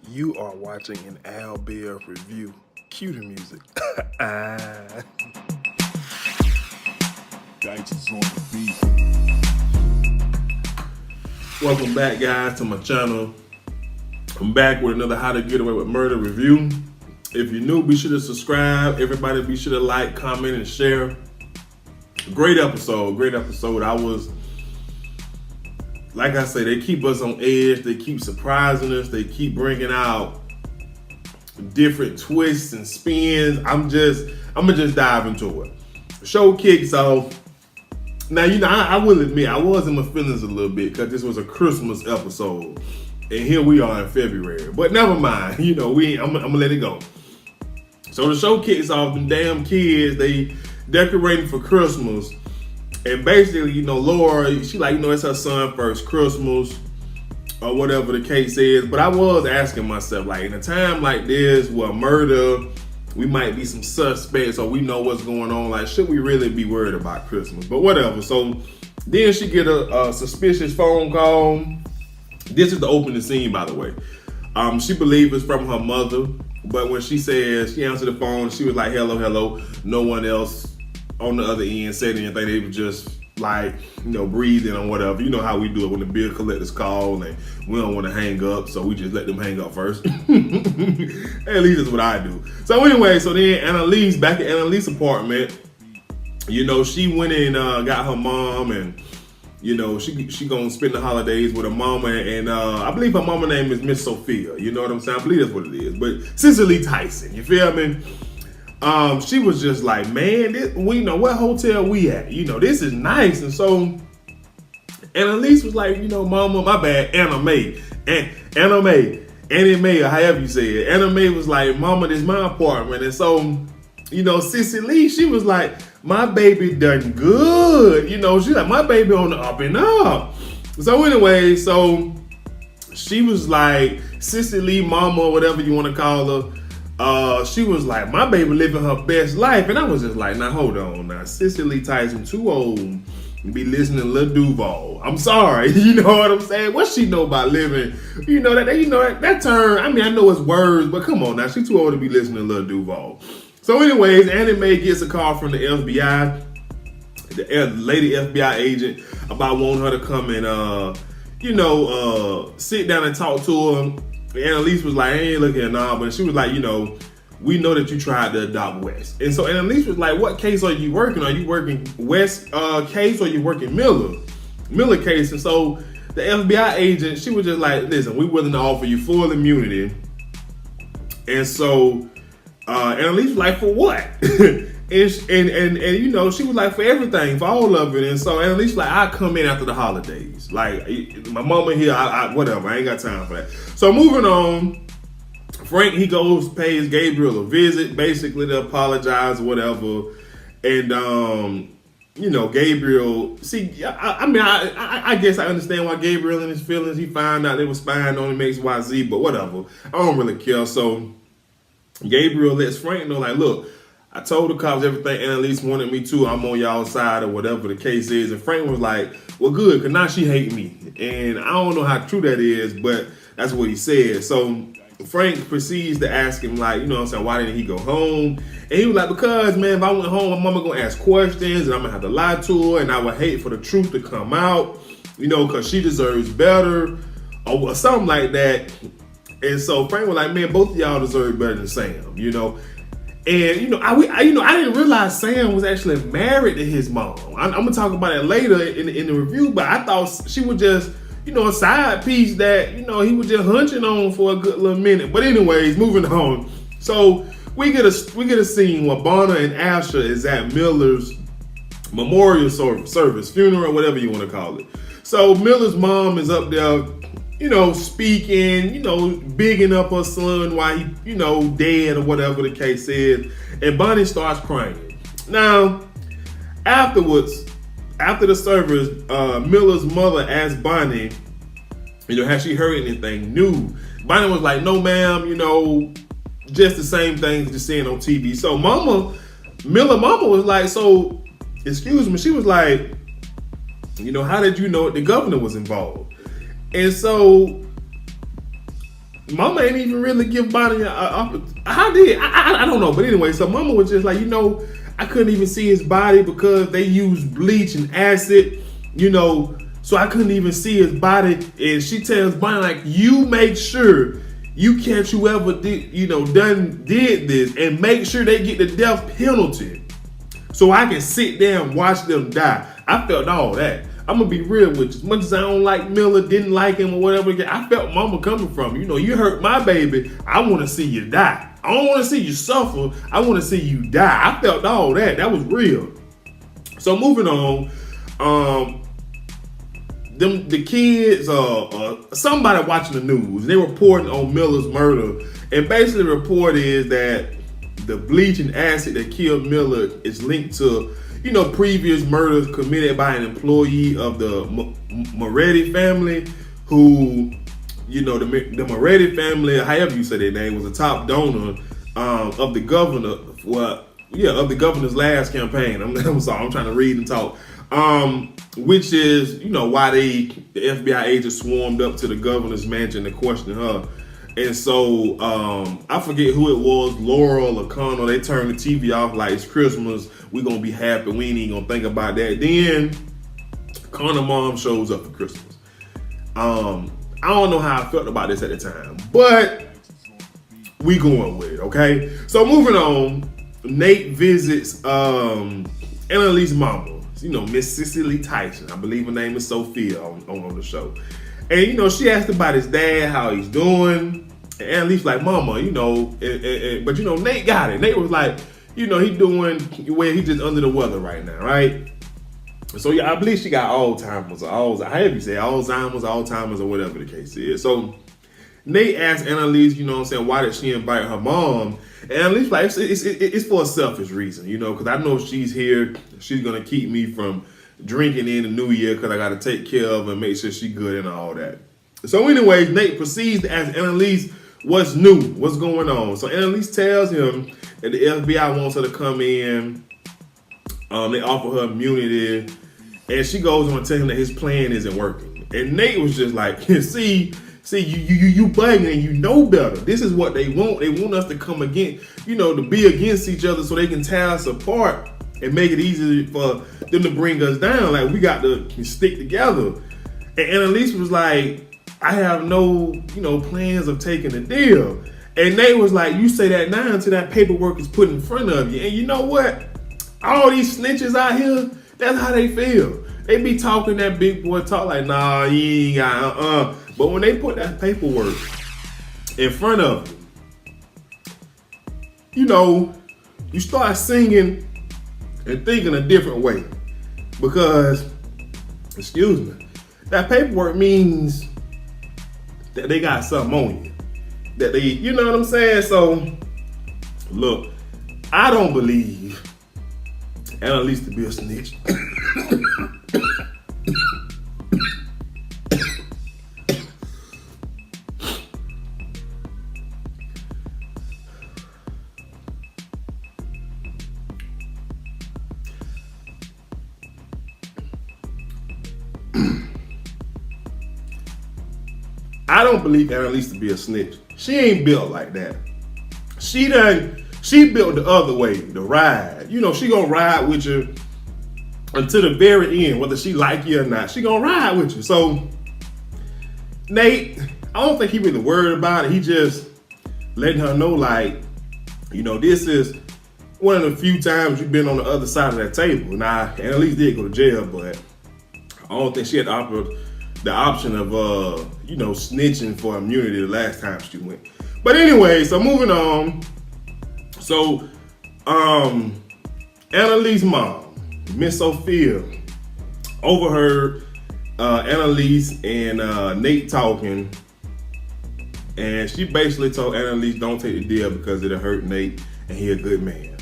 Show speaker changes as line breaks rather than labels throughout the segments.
You are watching an Al Bear review. Cue the music.
Dice is on the beat.
Welcome back, guys, to my channel. I'm back with another How to Get Away with Murder review. If you're new, be sure to subscribe. Everybody be sure to like, comment, and share. Great episode. Like I say, they keep us on edge. They keep surprising us. They keep bringing out different twists and spins. I'm gonna just dive into it. The show kicks off. Now, I will admit, I was in my feelings a little bit because this was a Christmas episode. And here we are in February. But never mind, I'm gonna let it go. So the show kicks off, them damn kids, they decorating for Christmas. And basically, Laura, she it's her son's first Christmas or whatever the case is. But I was asking myself, in a time like this where murder, we might be some suspects or we know what's going on, should we really be worried about Christmas? But whatever. So then she get a suspicious phone call. This is the opening scene, by the way. She believes it's from her mother. But when she answered the phone, she was like, hello. No one else on the other end said anything. They were just breathing or whatever. You know how we do it when the bill collectors call and we don't want to hang up, so we just let them hang up first. At least that's what I do. So anyway, then Annalise, back at Annalise's apartment, she went and got her mom, and she gonna spend the holidays with her mama, and I believe her mama name is Miss Sophia. You know what I'm saying? I believe that's what it is. But Cicely Tyson, you feel me? She was just like, man, we know what hotel we at. This is nice. And so Annalise was like, mama, my bad, Anna May, or however you say it. Anna May was like, mama, this is my apartment. And so, Cicely, she was like, my baby done good. She's like, my baby on the up and up. So anyway, she was like, Cicely, mama, or whatever you want to call her. She was like, my baby living her best life. And I was just like, now hold on. Now, Cicely Tyson too old to be listening to Lil Duval. I'm sorry. You know what I'm saying? What she know about living? That term, I know it's words, but come on now. She too old to be listening to Lil Duval. So anyways, Annie Mae gets a call from the FBI, the lady FBI agent, about wanting her to come and, sit down and talk to her. Annalise was like, I ain't looking at nah, but she was like, we know that you tried to adopt West. And so Annalise was like, what case are you working? Are you working West case or are you working Miller case? And so the FBI agent, she was just like, listen, we willing to offer you full immunity. And so Annalise was like, for what? and she was like, for everything, for all of it. And so Annalise was like, I'll come in after the holidays. My mama here, whatever, I ain't got time for that. So moving on, Frank, he goes, pays Gabriel a visit, basically to apologize or whatever. And, Gabriel, I guess I understand why Gabriel and his feelings, he found out they were spying on him, XYZ, but whatever. I don't really care. So Gabriel lets Frank know, look, I told the cops everything Annalise wanted me to. I'm on y'all's side or whatever the case is. And Frank was like, well, good, because now she hate me. And I don't know how true that is, but that's what he said. So Frank proceeds to ask him, why didn't he go home? And he was like, because, man, if I went home, my mama going to ask questions and I'm going to have to lie to her and I would hate for the truth to come out, because she deserves better or something like that. And so Frank was like, man, both of y'all deserve better than Sam, And I didn't realize Sam was actually married to his mom. I'm gonna talk about it later in the review, but I thought she was just a side piece that he was just hunching on for a good little minute. But anyways, moving on. So we get a scene where Bonner and Asher is at Miller's memorial service, funeral, whatever you want to call it. So Miller's mom is up there, speaking, bigging up her son while he, dead or whatever the case is. And Bonnie starts crying. Now, afterwards, after the service, Miller's mother asked Bonnie, has she heard anything new? Bonnie was like, no, ma'am, just the same things just seeing on TV. So Miller mama was like, so, excuse me, she was like, how did you know the governor was involved? And so Mama ain't even really give Bonnie I don't know. But anyway, so Mama was just like, I couldn't even see his body because they used bleach and acid, so I couldn't even see his body. And she tells Bonnie, like, you make sure you catch whoever did this and make sure they get the death penalty so I can sit there and watch them die. I felt all that. I'm gonna be real with you. As much as I don't like Miller, didn't like him or whatever, I felt Mama coming from. You hurt my baby. I want to see you die. I don't want to see you suffer. I want to see you die. I felt all that. That was real. So moving on, the kids, somebody watching the news, they reporting on Miller's murder, and basically the report is that the bleach and acid that killed Miller is linked to previous murders committed by an employee of the Moretti family, who, the Moretti family, however you say their name, was a top donor of the governor, of the governor's last campaign. I'm sorry, I'm trying to read and talk. Which is, why the FBI agents swarmed up to the governor's mansion to question her. And so, I forget who it was, Laurel or Connor, they turned the TV off like it's Christmas. We're going to be happy. We ain't even going to think about that. Then, Connor mom shows up for Christmas. I don't know how I felt about this at the time, but we going with it, okay? So, moving on, Nate visits Annalise's mama, Miss Cicely Tyson. I believe her name is Sophia on the show. And, she asked about his dad, how he's doing. And Annalise like, Mama, but Nate got it. Nate was like, he doing well, he just under the weather right now, right? So yeah, I believe she got Alzheimer's or whatever the case is. So Nate asked Annalise, why did she invite her mom? And Annalise like, it's for a selfish reason, because I know if she's here, she's gonna keep me from drinking in the new year because I got to take care of her and make sure she's good and all that. So anyways, Nate proceeds to ask Annalise what's new, what's going on. So Annalise tells him that the FBI wants her to come in. They offer her immunity, and she goes on to tell him that his plan isn't working. And Nate was just like, see, you bugging and you know better. This is what they want. They want us to come against, to be against each other so they can tear us apart and make it easy for them to bring us down. Like, we got to stick together. And Annalise was like, I have no, plans of taking a deal. And Nate was like, you say that now until that paperwork is put in front of you. And you know what? All these snitches out here, that's how they feel. They be talking that big boy talk like, nah, you ain't got, But when they put that paperwork in front of you, you start singing and thinking a different way. Because, excuse me, that paperwork means that they got something on you. That they, you know what I'm saying? So, look, I don't believe Annalise to be a snitch. I don't believe Annalise to be a snitch. She ain't built like that. She built the other way, the ride. She gonna ride with you until the very end, whether she like you or not. She gonna ride with you. So, Nate, I don't think he really worried about it. He just letting her know, like, this is one of the few times you've been on the other side of that table. Now, Annalise did go to jail, but I don't think she had the option of snitching for immunity the last time she went. But anyway, so moving on. So Annalise's mom, Miss Sophia, overheard Annalise and Nate talking, and she basically told Annalise don't take the deal because it'll hurt Nate and he a good man.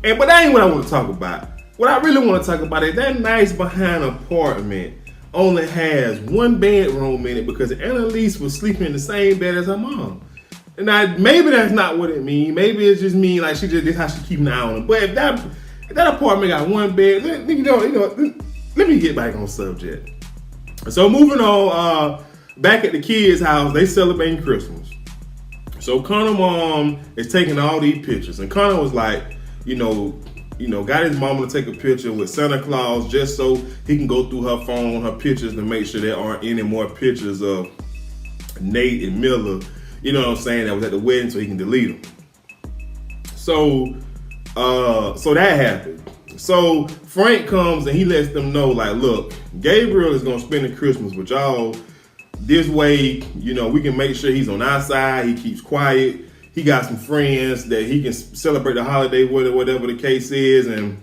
But that ain't what I want to talk about. What I really want to talk about is that nice behind apartment only has one bedroom in it because Annalise was sleeping in the same bed as her mom. And maybe that's not what it means. Maybe it's just mean like this how she keep an eye on him. But if that apartment got one bed, let me get back on subject. So moving on, back at the kids' house, they celebrating Christmas. So Connor mom is taking all these pictures, and Connor was like, got his mama to take a picture with Santa Claus just so he can go through her phone, her pictures, to make sure there aren't any more pictures of Nate and Miller, you know what I'm saying, that was at the wedding, so he can delete them. So that happened. So Frank comes and he lets them know, like, look, Gabriel is gonna spend the Christmas with y'all. This way, we can make sure he's on our side. He keeps quiet. He got some friends that he can celebrate the holiday with, or whatever the case is. And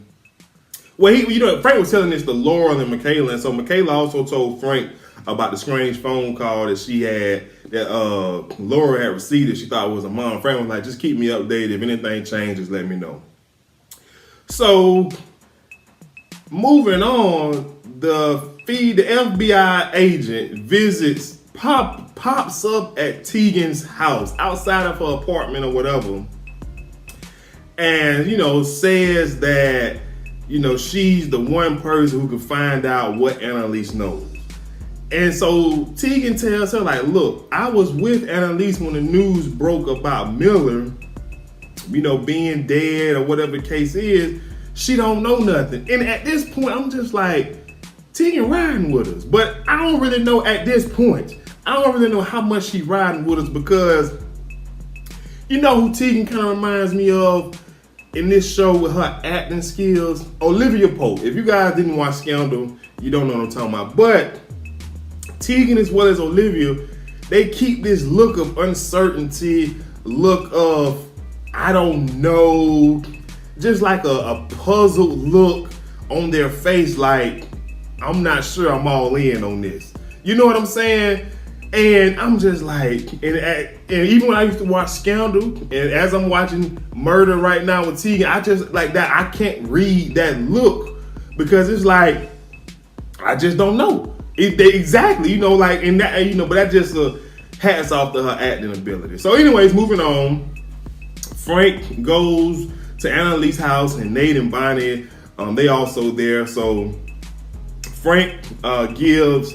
Frank was telling this to Laurel and Michaela, and so Michaela also told Frank about the strange phone call that she had, that Laura had received that she thought was a mom. Frank was like, just keep me updated. If anything changes, let me know. So, moving on, the FBI agent pops up at Tegan's house, outside of her apartment or whatever, and, says that, she's the one person who can find out what Annalise knows. And so Tegan tells her, like, look, I was with Annalise when the news broke about Miller, being dead or whatever the case is. She don't know nothing. And at this point, I'm just like, Tegan riding with us. But I don't really know at this point. I don't really know how much she riding with us, because who Tegan kind of reminds me of in this show with her acting skills? Olivia Pope. If you guys didn't watch Scandal, you don't know what I'm talking about. But Tegan, as well as Olivia, they keep this look of uncertainty, look of, I don't know, just like a puzzled look on their face, like, I'm not sure I'm all in on this. You know what I'm saying? And I'm just like, and even when I used to watch Scandal, and as I'm watching Murder right now with Tegan, I just like that, I can't read that look, because it's like, I just don't know. Exactly, and that, but that just hats off to her acting ability. So anyways, moving on, Frank goes to Annalise's house, and Nate and Bonnie, they also there. So Frank gives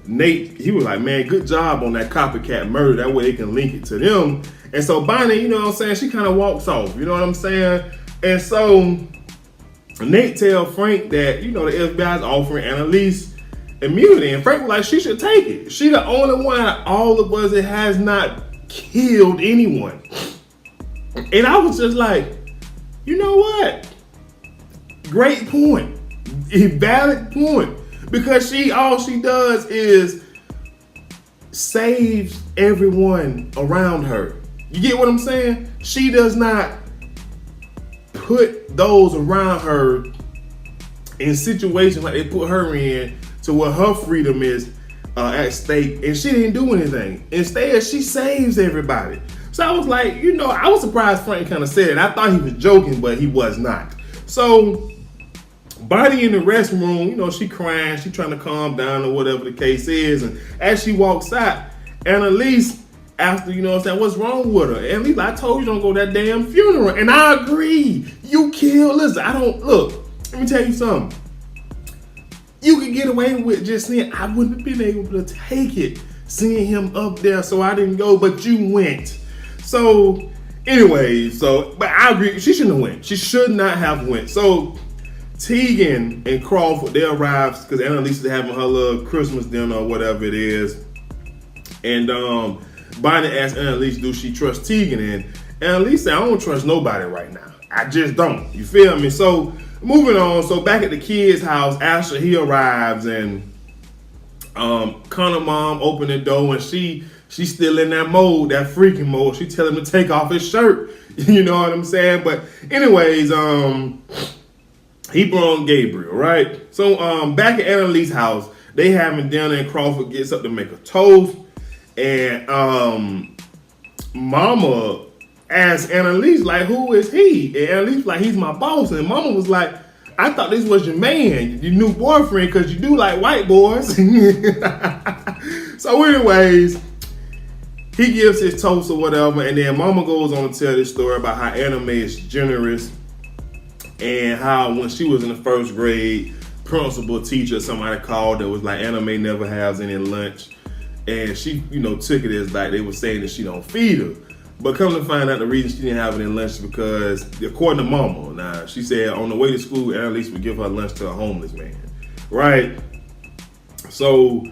Nate, he was like, man, good job on that copycat murder. That way they can link it to them. And so Bonnie, she kind of walks off, you know what I'm saying? And so Nate tells Frank that, the FBI's offering Annalise immunity. And Frank was like, she should take it. She the only one out of all of us that has not killed anyone. And I was just like, you know what? Great point. A valid point. Because all she does is saves everyone around her. You get what I'm saying? She does not put those around her in situations like they put her in, to where her freedom is at stake, and she didn't do anything. Instead, she saves everybody. So I was like, I was surprised Frank kind of said it. I thought he was joking, but he was not. So Bonnie in the restroom, she crying, she trying to calm down or whatever the case is. And as she walks out, Annalise asked her, what's wrong with her? Annalise, I told you don't go to that damn funeral. And I agree. You killed, listen, let me tell you something. You could get away with just saying, I wouldn't have been able to take it, seeing him up there, so I didn't go, but you went. So, anyway, but I agree, she shouldn't have went. She should not have went. So, Tegan and Crawford, they arrive, because Annalise is having her little Christmas dinner or whatever it is. And Bonnie asks Annalise, do she trust Tegan? And Annalise said, I don't trust nobody right now. I just don't. You feel me? So, moving on, so back at the kids' house, Asher, he arrives, and Connor mom opened the door, and she's still in that mode, that freaking mode. She tell him to take off his shirt. You know what I'm saying? But anyways, he brought Gabriel, right? So back at Annalise's house, they having dinner, and Crawford gets up to make a toast, and Mama asked Annalise, like, who is he? And Annalise like, he's my boss. And Mama was like, I thought this was your man, your new boyfriend, because you do like white boys. So anyways, he gives his toast or whatever, and then Mama goes on to tell this story about how Anime is generous, and how when she was in the first grade, principal teacher, somebody called that was like, Anime never has any lunch. and she, took it as like they were saying that she don't feed her. But come to find out, the reason she didn't have it in lunch is because, according to Mama, now she said on the way to school, Annalise would give her lunch to a homeless man, right? So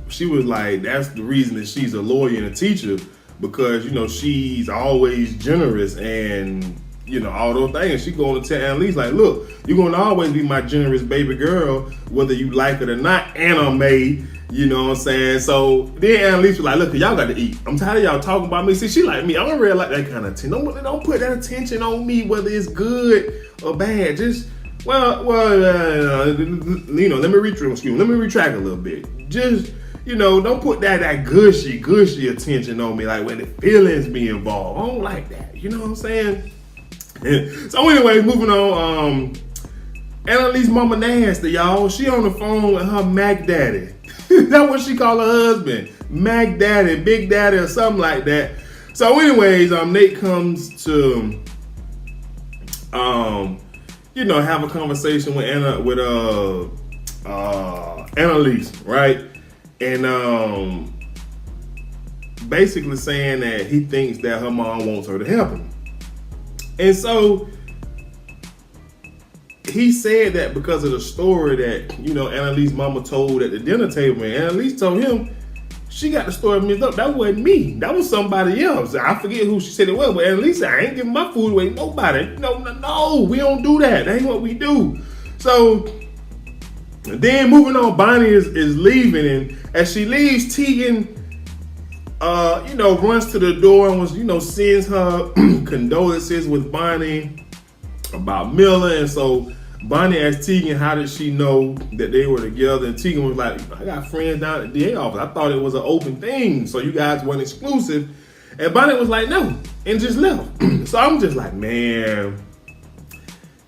she was like, that's the reason that she's a lawyer and a teacher, because she's always generous and all those things. She going to tell Annalise like, look, you're going to always be my generous baby girl, whether you like it or not, anime. You know what I'm saying? So then Annalise was like, look, y'all got to eat. I'm tired of y'all talking about me. See, she like me. I don't really like that kind of attention. Don't put that attention on me, whether it's good or bad. Just, let me retract a little bit. Just, don't put that gushy attention on me, like when the feelings be involved. I don't like that. You know what I'm saying? So anyway, moving on. Annalise mama nasty, y'all. She on the phone with her Mac Daddy. That's what she call her husband, Mac Daddy, Big Daddy, or something like that. So, anyways, Nate comes to, have a conversation with Annalise, right? And basically saying that he thinks that her mom wants her to help him, and so he said that because of the story that, Annalise's mama told at the dinner table, and Annalise told him she got the story mixed up. That wasn't me. That was somebody else. I forget who she said it was, but Annalise said, I ain't giving my food away to nobody. No, we don't do that. That ain't what we do. So then moving on, Bonnie is leaving, and as she leaves, Tegan, runs to the door and sends her condolences with Bonnie about Miller. And so Bonnie asked Tegan, how did she know that they were together? And Tegan was like, I got friends down at the DA office. I thought it was an open thing, so you guys weren't exclusive. And Bonnie was like, no, and just left. So I'm just like, man,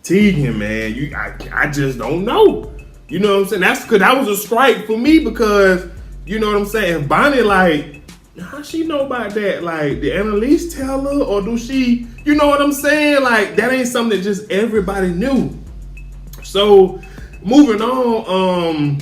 Tegan, man, I just don't know. You know what I'm saying? That's because that was a strike for me, because, you know what I'm saying? If Bonnie, like, how she know about that? Like, did Annalise tell her, or do she, you know what I'm saying? Like, that ain't something that just everybody knew. So, moving on,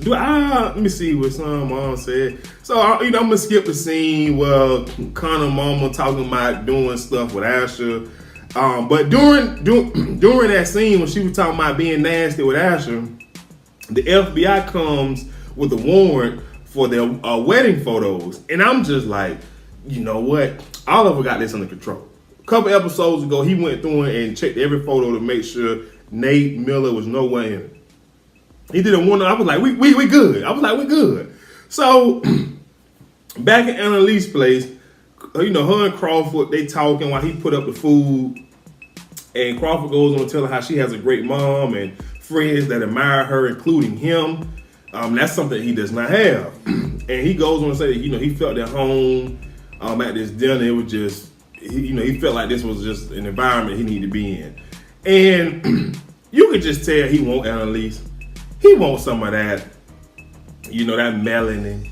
let me see what some mom said. So, I'm gonna skip the scene where Connor mama talking about doing stuff with Asher. But during that scene when she was talking about being nasty with Asher, the FBI comes with a warrant for their wedding photos. And I'm just like, you know what? Oliver got this under control. A couple episodes ago, he went through and checked every photo to make sure Nate Miller was nowhere in it. He did a one. I was like, we good. I was like, we good. So back at Annalise's place, her and Crawford, they talking while he put up the food. And Crawford goes on to tell her how she has a great mom and friends that admire her, including him. That's something he does not have. And he goes on to say that, he felt at home at this dinner. It was just, he felt like this was just an environment he needed to be in. And you could just tell he wants Annalise. He wants some of that, that melanin.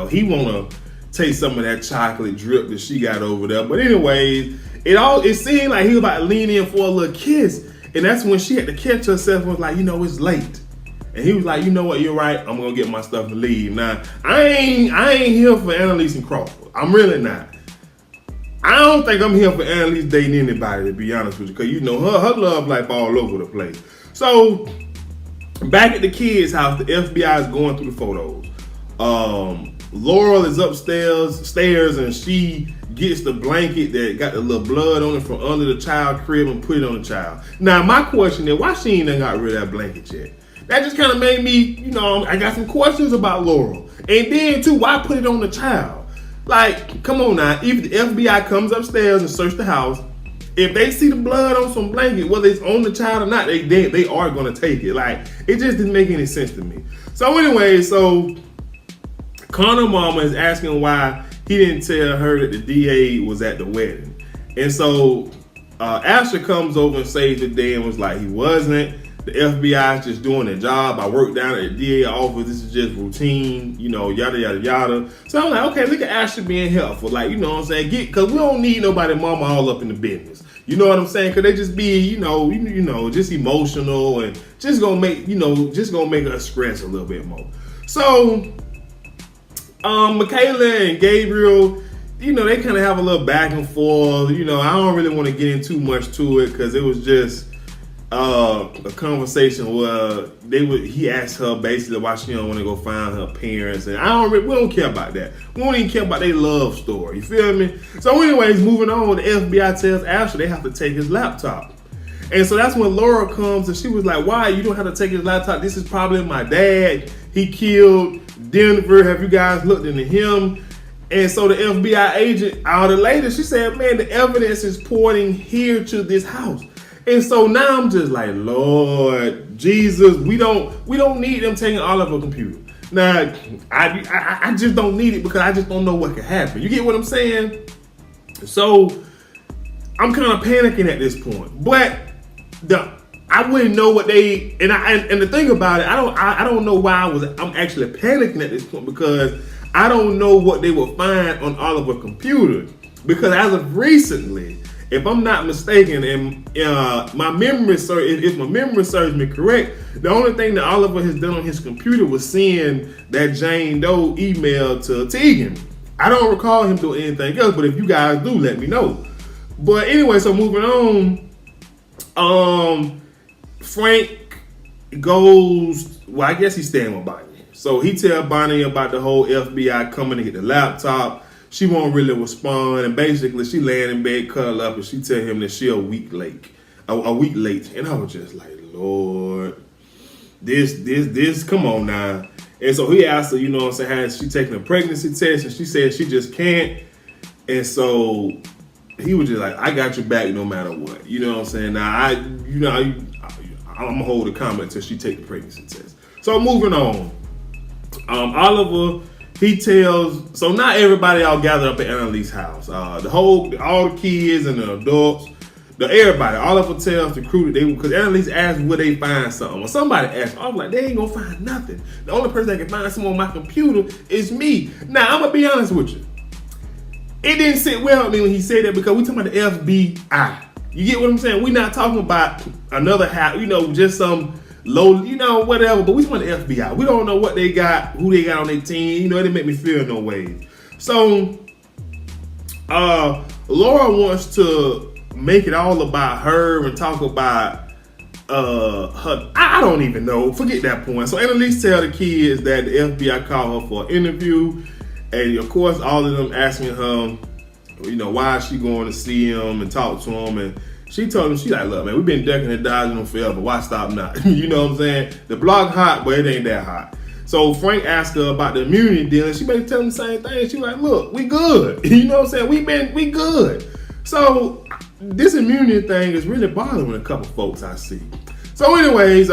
He want to taste some of that chocolate drip that she got over there. But anyways, it seemed like he was about to lean in for a little kiss. And that's when she had to catch herself and was like, it's late. And he was like, you know what, you're right. I'm going to get my stuff and leave. Now, I ain't here for Annalise and Crawford. I'm really not. I don't think I'm here for Annalise dating anybody, to be honest with you. Because, her love life all over the place. So, back at the kids' house, the FBI is going through the photos. Laurel is upstairs, and she gets the blanket that got the little blood on it from under the child crib and put it on the child. Now, my question is, why she ain't got rid of that blanket yet? That just kind of made me, I got some questions about Laurel. And then, too, why put it on the child? Like, come on now. If the FBI comes upstairs and search the house, if they see the blood on some blanket, whether it's on the child or not, they are going to take it. Like, it just didn't make any sense to me. So anyway, Connor mama is asking why he didn't tell her that the DA was at the wedding. And so Asher comes over and saves the day and was like, he wasn't. The FBI is just doing their job. I work down at the DA office. This is just routine, yada, yada, yada. So I'm like, okay, look at Asher being helpful. Like, you know what I'm saying? Because we don't need nobody mama all up in the business. You know what I'm saying? Because they just be, just emotional and just gonna make us stress a little bit more. So, Michaela and Gabriel, they kind of have a little back and forth. I don't really want to get into too much to it because it was just a conversation where he asked her basically why she don't want to go find her parents, and we don't care about that. We don't even care about their love story. You feel me? So, anyways, moving on, the FBI tells Asher they have to take his laptop, and so that's when Laura comes and she was like, "Why you don't have to take his laptop? This is probably my dad. He killed Denver. Have you guys looked into him?" And so the FBI agent, hour later, she said, "Man, the evidence is pointing here to this house." And so now I'm just like, Lord Jesus, we don't need them taking all of our computer. Now, I just don't need it because I just don't know what could happen. You get what I'm saying? So I'm kind of panicking at this point. But I wouldn't know what they and the thing about it, I don't know why I'm actually panicking at this point because I don't know what they will find on Oliver's computer. Because as of recently, if I'm not mistaken, and if my memory serves me correct, the only thing that Oliver has done on his computer was send that Jane Doe email to Tegan. I don't recall him doing anything else, but if you guys do, let me know. But anyway, so moving on, Frank goes, well, I guess he's staying with Bonnie. So he tells Bonnie about the whole FBI coming to get the laptop. She won't really respond, and basically she laying in bed, cuddled up, and she tell him that she a week late. And I was just like, Lord, this, come on now. And so he asked her, how she taking a pregnancy test, and she said she just can't. And so he was just like, I got your back no matter what. You know what I'm saying? Now I'm gonna hold a comment until she take the pregnancy test. So moving on, Oliver. He tells, so not everybody all gathered up at Annalise's house. All the kids and the adults, everybody. Oliver tells the crew that because Annalise asked would they find something. Or somebody asked, I was like, they ain't gonna find nothing. The only person that can find something on my computer is me. Now, I'm gonna be honest with you. It didn't sit well with me when he said that because we talking about the FBI. You get what I'm saying? We're not talking about another house, just some low, whatever, but we want the FBI. We don't know what they got, who they got on their team. It didn't make me feel no way. So, Laura wants to make it all about her and talk about her. I don't even know. Forget that point. So Annalise tell the kids that the FBI called her for an interview, and of course, all of them asking her, why is she going to see him and talk to him, and she told him, she like, look, man, we've been ducking and dodging them forever. Why stop now? You know what I'm saying? The block hot, but it ain't that hot. So Frank asked her about the immunity deal, and she basically tell him the same thing. She like, look, we good. You know what I'm saying? We good. So this immunity thing is really bothering a couple folks I see. So anyways,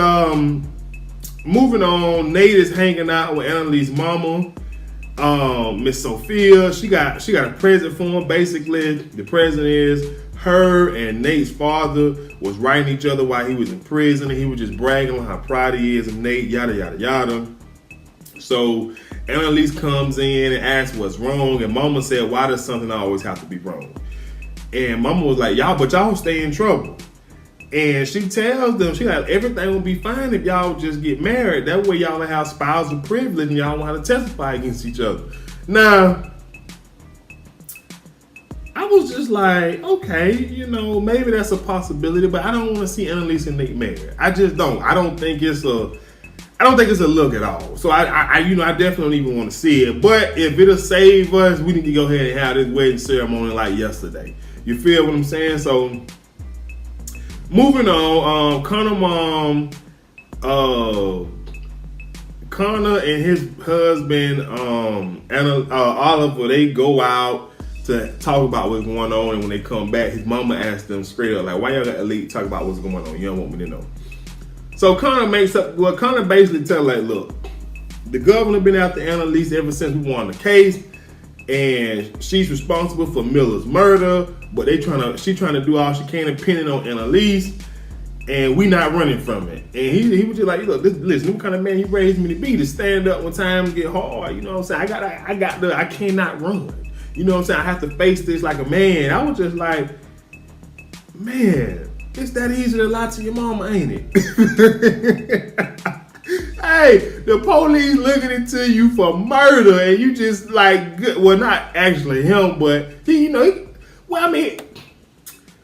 moving on, Nate is hanging out with Annalise's mama, Miss Sophia. She got a present for him. Basically, the present is her and Nate's father was writing each other while he was in prison, and he was just bragging on how proud he is of Nate, yada, yada, yada. So Annalise comes in and asks what's wrong, and Mama said, why does something always have to be wrong? And Mama was like, y'all stay in trouble. And she tells them, she like, everything will be fine if y'all just get married. That way y'all will have spousal privilege and y'all won't have to testify against each other. Now, I was just like, okay, maybe that's a possibility, but I don't want to see Annalise and Nate married. I just don't. I don't think it's a look at all. So I definitely don't even want to see it. But if it'll save us, we need to go ahead and have this wedding ceremony like yesterday. You feel what I'm saying? So moving on, Connor and his husband, Oliver, they go out to talk about what's going on, and when they come back, his mama asked them straight up, like, why y'all got Elite talk about what's going on? You don't want me to know. So Connor basically tell like, look, the governor been after Annalise ever since we won the case, and she's responsible for Miller's murder, but she trying to do all she can and pin it on Annalise, and we not running from it. And he was just like, look, listen, what kind of man he raised me to be, to stand up when times get hard. You know what I'm saying? I cannot run. You know what I'm saying? I have to face this like a man. I was just like, man, It's that easy to lie to your mama, ain't it? Hey, the police looking into you for murder, and you just like, well, not actually him, but he, well, I mean,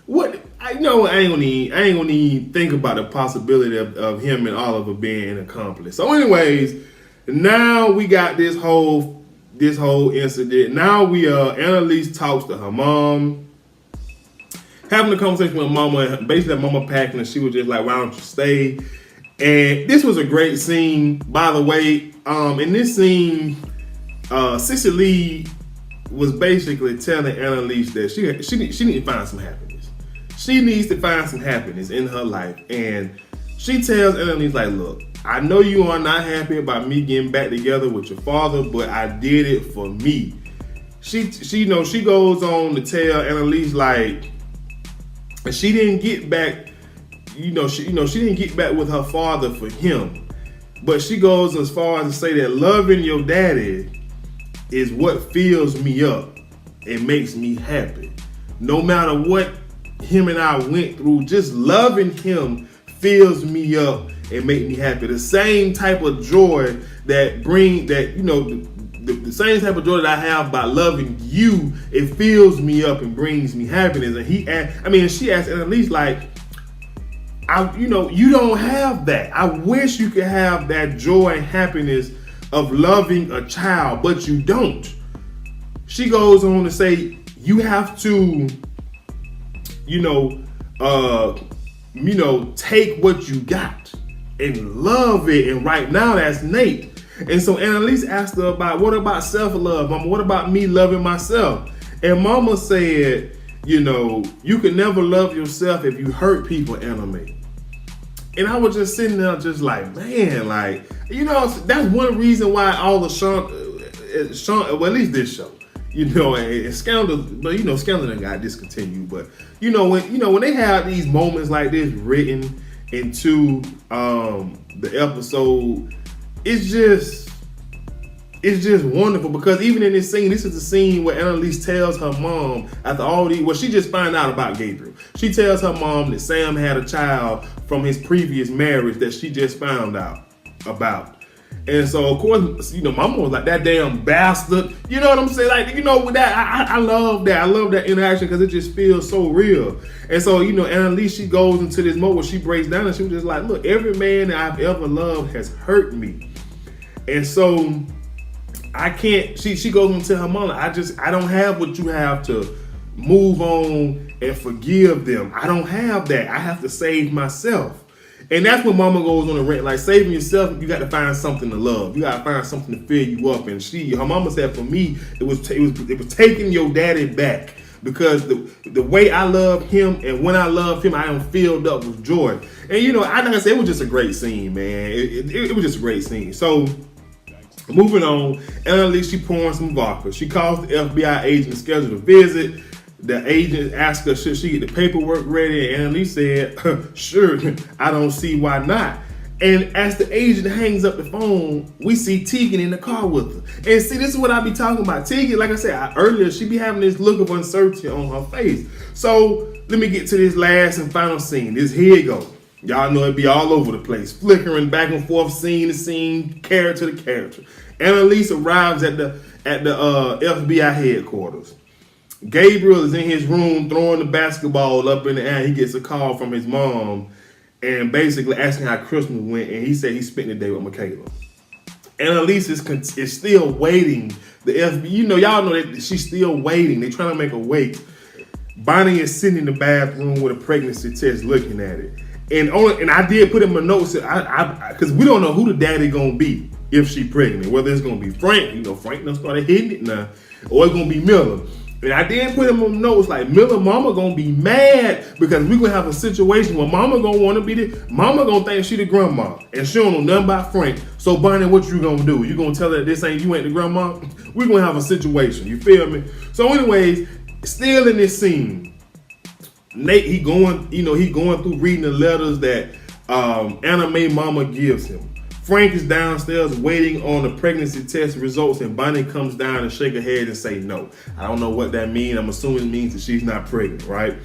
what? I ain't gonna even think about the possibility of him and Oliver being an accomplice. So, anyways, now we got this whole incident. Now Annalise talks to her mom, having a conversation with mama. Basically, mama packing, and she was just like, "Why don't you stay?" And this was a great scene, by the way. In this scene, Sissy Lee was basically telling Annalise that she needs to find some happiness. She needs to find some happiness in her life, and she tells Annalise like, "Look, I know you are not happy about me getting back together with your father, but I did it for me." She goes on to tell Annalise like, she didn't get back. She didn't get back with her father for him, but she goes as far as to say that loving your daddy is what fills me up and makes me happy. No matter what him and I went through, just loving him fills me up and make me happy. The same type of joy the same type of joy that I have by loving you, it fills me up and brings me happiness. And she asked Annalise like, you don't have that. I wish you could have that joy and happiness of loving a child, but you don't. She goes on to say, you have to, take what you got and love it. And right now that's Nate. And so Annalise asked her what about self-love, Mama? What about me loving myself? And Mama said, you can never love yourself if you hurt people, Anime. And I was just sitting there just like, man, like, that's one reason why all the Sean, well, at least this show, and Scandal, but Scandal done got discontinued. But when they have these moments like this written into the episode, it's just wonderful, because even in this scene, this is the scene where Annalise tells her mom after all these, she just found out about Gabriel. She tells her mom that Sam had a child from his previous marriage that she just found out about. And so, of course, mama was like, that damn bastard. You know what I'm saying? Like, with that, I love that. I love that interaction because it just feels so real. And so, Annalise, she goes into this moment where she breaks down and she was just like, look, every man that I've ever loved has hurt me. And so I can't, she goes and tell her mom, I don't have what you have to move on and forgive them. I don't have that. I have to save myself. And that's when mama goes on a rant, like saving yourself, you got to find something to love. You got to find something to fill you up. And her mama said, for me, it was taking your daddy back, because the way I love him and when I love him, I am filled up with joy. And like I said, it was just a great scene, man. It was just a great scene. So moving on, Annalise, she pouring some vodka. She calls the FBI agent to schedule a visit. The agent asked her, should she get the paperwork ready? And Annalise said, sure, I don't see why not. And as the agent hangs up the phone, we see Tegan in the car with her. And see, this is what I be talking about. Tegan, like I said earlier, she be having this look of uncertainty on her face. So let me get to this last and final scene. Here you go. Y'all know it be all over the place, flickering back and forth, scene to scene, character to character. Annalise arrives at the FBI headquarters. Gabriel is in his room throwing the basketball up in the air. He gets a call from his mom and basically asking how Christmas went, and he said he spent the day with Michaela. Annalise is still waiting. The FBI, y'all know that she's still waiting. They're trying to make her wait. Bonnie is sitting in the bathroom with a pregnancy test looking at it. And I did put in my notes, because we don't know who the daddy gonna be if she pregnant. Whether it's gonna be Frank, Frank done started hitting it now, or it's gonna be Miller. And I did put in my notes like, Miller mama gonna be mad because we gonna have a situation where mama gonna wanna be mama gonna think she the grandma and she don't know nothing about Frank. So Bonnie, what you gonna do? You gonna tell her this ain't the grandma? We gonna have a situation, you feel me? So anyways, still in this scene, Nate, he going through reading the letters that Anime Mama gives him. Frank is downstairs waiting on the pregnancy test results, and Bonnie comes down and shake her head and say no. I don't know what that means. I'm assuming it means that she's not pregnant, right?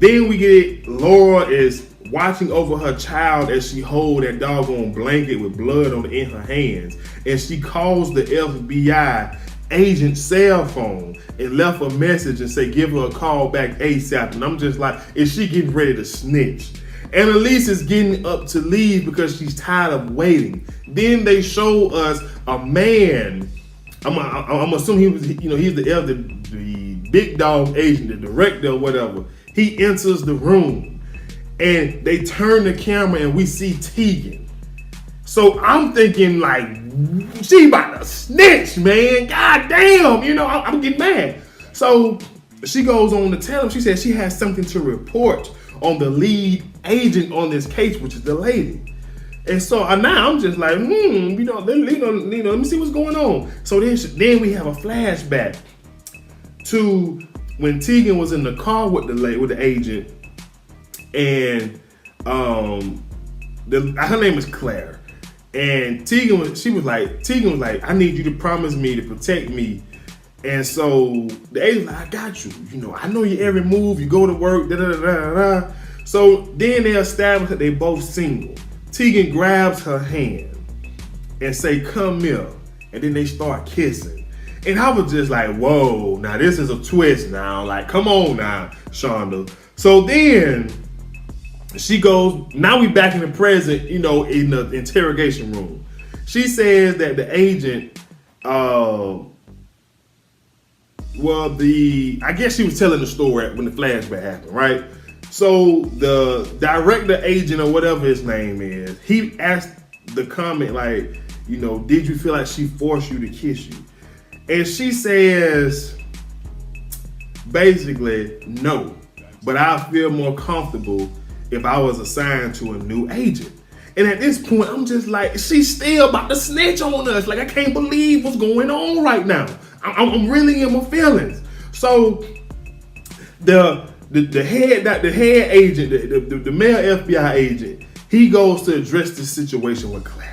Then we get Laura is watching over her child as she hold that doggone blanket with blood in her hands. And she calls the FBI agent's cell phone and left a message and say, give her a call back ASAP. And I'm just like, is she getting ready to snitch? Annalise is getting up to leave because she's tired of waiting. Then they show us a man. I'm assuming he was, he's the big dog agent, the director or whatever. He enters the room and they turn the camera and we see Tegan. So I'm thinking like, she about to snitch, man. God damn, I'm getting mad. So she goes on to tell him, she said she has something to report on the lead agent on this case, which is the lady. And so now I'm just like, let me see what's going on. So then we have a flashback to when Tegan was in the car with the agent, and her name is Claire. And Tegan was like, I need you to promise me to protect me. And so the agent's like, I got you. I know your every move. You go to work, da da da da da. So then they establish that they both single. Tegan grabs her hand and say, come here. And then they start kissing. And I was just like, whoa, now this is a twist now. Like, come on now, Shonda. So then she goes, now we back in the present, in the interrogation room. She says that the agent, I guess she was telling the story when the flashback happened, right? So the director agent or whatever his name is, he asked the comment like, did you feel like she forced you to kiss you? And she says, basically, no, but I feel more comfortable if I was assigned to a new agent. And at this point, I'm just like, she's still about to snitch on us. Like, I can't believe what's going on right now. I'm really in my feelings. So the head agent, the male FBI agent, he goes to address the situation with Claire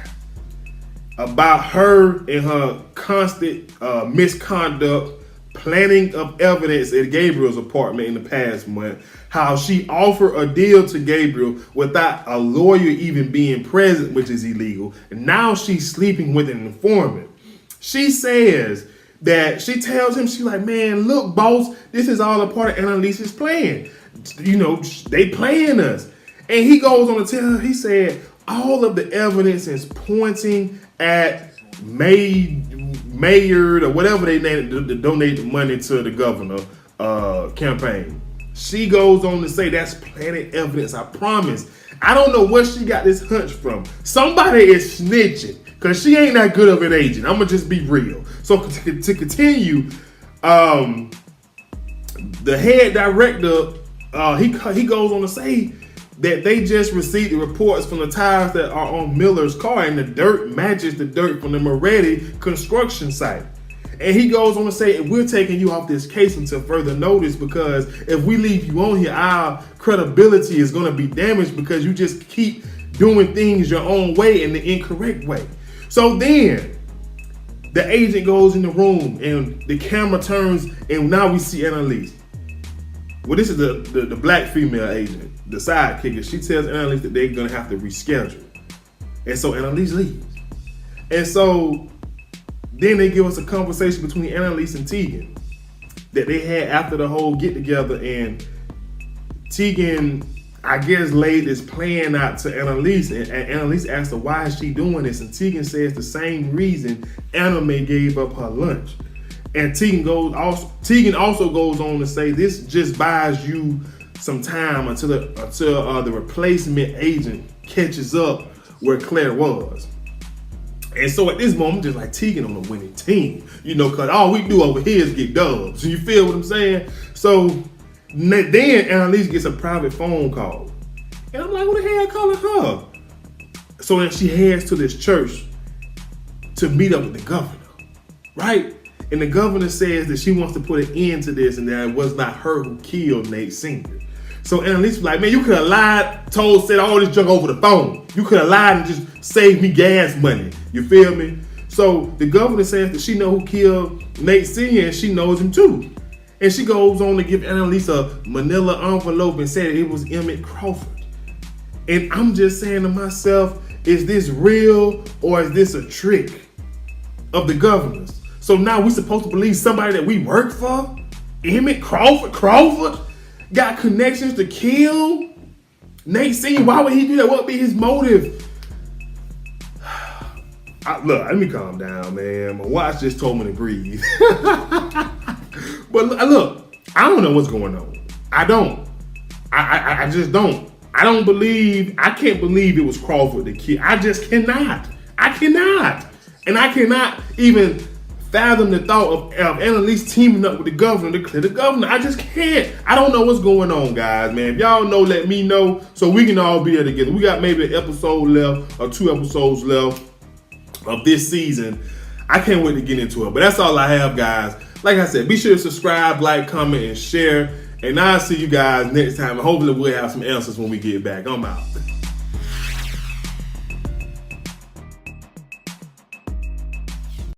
about her and her constant misconduct, planting of evidence at Gabriel's apartment in the past month, how she offered a deal to Gabriel without a lawyer even being present, which is illegal. And now she's sleeping with an informant. She says that she tells him, she's like, man, look, boss, this is all a part of Annalise's plan. They playing us. And he goes on to tell her, he said, all of the evidence is pointing at Mayor or whatever they named to donate the money to the governor campaign. She goes on to say that's planted evidence, I promise. I don't know where she got this hunch from. Somebody is snitching because she ain't that good of an agent. I'm going to just be real. So to continue, the head director, he goes on to say that they just received the reports from the tires that are on Miller's car, and the dirt matches the dirt from the Moretti construction site. And he goes on to say, we're taking you off this case until further notice, because if we leave you on here, our credibility is going to be damaged because you just keep doing things your own way in the incorrect way. So then the agent goes in the room and the camera turns, and now we see Annalise. Well, this is the black female agent, the sidekicker. She tells Annalise that they're going to have to reschedule. And so Annalise leaves. And so then they give us a conversation between Annalise and Tegan that they had after the whole get together. And Tegan, I guess, laid this plan out to Annalise. And Annalise asked her, why is she doing this? And Tegan says the same reason Anna Mae gave up her lunch. And Tegan also goes on to say this just buys you some time until the replacement agent catches up where Claire was. And so at this moment, I'm just like, Tegan on the winning team, because all we do over here is get dubs. You feel what I'm saying? So then Annalise gets a private phone call. And I'm like, who the hell calling her? So then she heads to this church to meet up with the governor, right? And the governor says that she wants to put an end to this and that it was not her who killed Nate Sr. So Annalise was like, man, you could have lied, said all this junk over the phone. You could have lied and just saved me gas money. You feel me? So the governor says that she know who killed Nate Sr. and she knows him too. And she goes on to give Annalise a manila envelope and said it was Emmett Crawford. And I'm just saying to myself, is this real or is this a trick of the governors? So now we supposed to believe somebody that we work for? Emmett Crawford? Crawford got connections to kill Nate Senior? Why would he do that? What would be his motive? Look, let me calm down, man. My watch just told me to breathe. But look, I don't know what's going on. I don't. I just don't. I can't believe it was Crawford the kid. I just cannot. I cannot. And I cannot even fathom the thought of Annalise teaming up with the governor to clear the governor. I just can't. I don't know what's going on, guys, man. If y'all know, let me know so we can all be there together. We got maybe an episode left or 2 episodes left of this season. I can't wait to get into it. But that's all I have, guys. Like I said, be sure to subscribe, like, comment, and share. And I'll see you guys next time. And hopefully we'll have some answers when we get back. I'm out.